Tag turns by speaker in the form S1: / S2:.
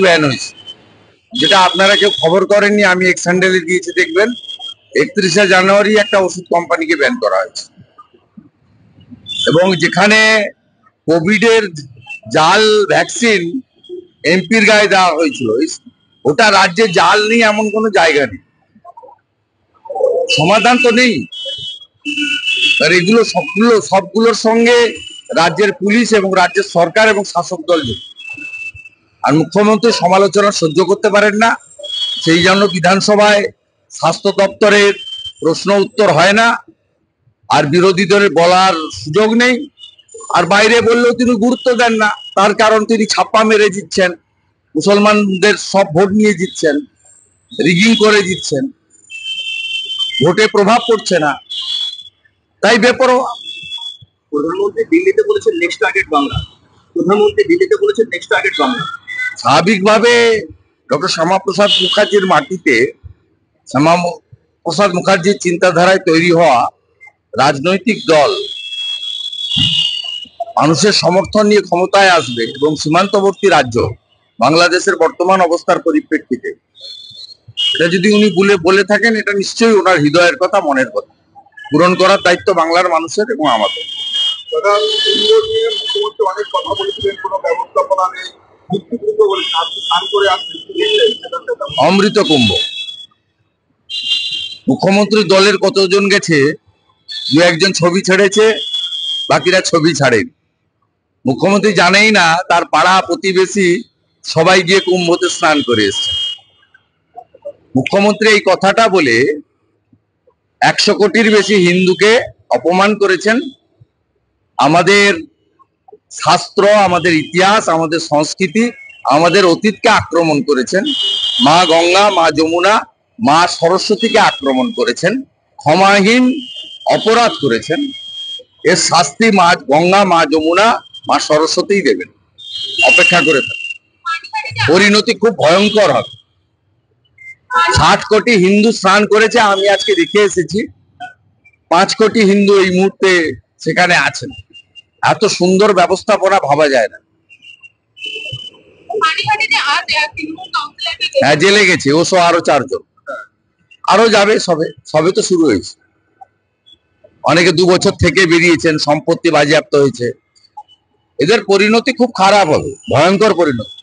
S1: Ban হয়েছে, যেটা আপনারা কেউ খবর করেননি। আমি এক্স হ্যান্ডেলে দিয়েছি, দেখবেন 31শে জানুয়ারি একটা ওষুধ কোম্পানিকে ব্যান করা হয়েছে। এবং যেখানে কোভিডের জাল ভ্যাকসিন এমপির গায়ে দেওয়া হয়েছিল, ওটা রাজ্যে জাল নেই এমন কোনো জায়গা নেই। সমাধান তো নেই। আর এগুলো সবগুলোর সঙ্গে রাজ্যের পুলিশ এবং রাজ্যের সরকার এবং শাসক দল যুক্ত। আর মুখ্যমন্ত্রী সমালোচনা সহ্য করতে পারেন না, সেই জন্য বিধানসভায় স্বাস্থ্য দপ্তরের প্রশ্ন উত্তর হয় না, আর বিরোধীদের বলার সুযোগ নেই। আর বাইরে বললেও তিনি গুরুত্ব দেন না, তার কারণ তিনি ছাপ্পা মেরে জিতছেন, মুসলমানদের সব ভোট নিয়ে জিতছেন, রিগিং করে জিতছেন, ভোটে প্রভাব পড়ছে না, তাই বেপরোয়া।
S2: প্রধানমন্ত্রী দিল্লিতে বলেছেন নেক্সট টার্গেট বাংলা।
S1: স্বাভাবিকভাবে ডক্টর শ্যামাপ্রসাদ মুখার্জির মাটিতে, শ্যামাপ্রসাদ মুখার্জির চিন্তাধারায় তৈরি হওয়া রাজনৈতিক দল মানুষের সমর্থন নিয়ে ক্ষমতায় আসবে, এবং সীমান্তবর্তী রাজ্য বাংলাদেশের বর্তমান অবস্থার পরিপ্রেক্ষিতে এটা যদি উনি বলে থাকেন, এটা নিশ্চয়ই ওনার হৃদয়ের কথা, মনের কথা। পূরণ করার দায়িত্ব বাংলার মানুষের এবং আমাদের।
S3: অনেক কথা বলেছিলেন, কোনো ব্যবস্থাপনা নেই,
S1: অমৃত কুম্ভ। মুখ্যমন্ত্রী দলের কতজন গেছে, দু একজন ছবি ছেড়েছে, বাকিরা ছবি ছাড়েনি। মুখ্যমন্ত্রী জানেই না তার পাড়া প্রতিবেশী সবাই গিয়ে কুম্ভতে স্নান করে এসছে। মুখ্যমন্ত্রী এই কথাটা বলে 100 কোটির বেশি হিন্দুকে অপমান করেছেন। আমাদের শাস্ত্র, আমাদের ইতিহাস, আমাদের সংস্কৃতি, আমাদের অতীতকে আক্রমণ করেছেন। মা গঙ্গা, মা যমুনা, মা সরস্বতীকে আক্রমণ করেছেন, ক্ষমাহীন অপরাধ করেছেন। এর শাস্তি মা গঙ্গা, মা যমুনা, মা সরস্বতী দেবেন, অপেক্ষা করে থাকেন। পরিণতি খুব ভয়ঙ্কর হবে। 60 কোটি হিন্দু স্নান করেছে, আমি আজকে দেখে এসেছি 5 কোটি হিন্দু এই মুহূর্তে সেখানে আছেন। এত সুন্দর ব্যবস্থাপনা ভাবা যায় না। হ্যাঁ, জেলে গেছে ও সহ আরো 4 জন, আরো যাবে। সবে তো শুরু হয়েছে। অনেকে 2 বছর থেকে বেরিয়েছেন, সম্পত্তি বাজেয়াপ্ত হয়েছে। এদের পরিণতি খুব খারাপ হবে, ভয়ঙ্কর পরিণতি।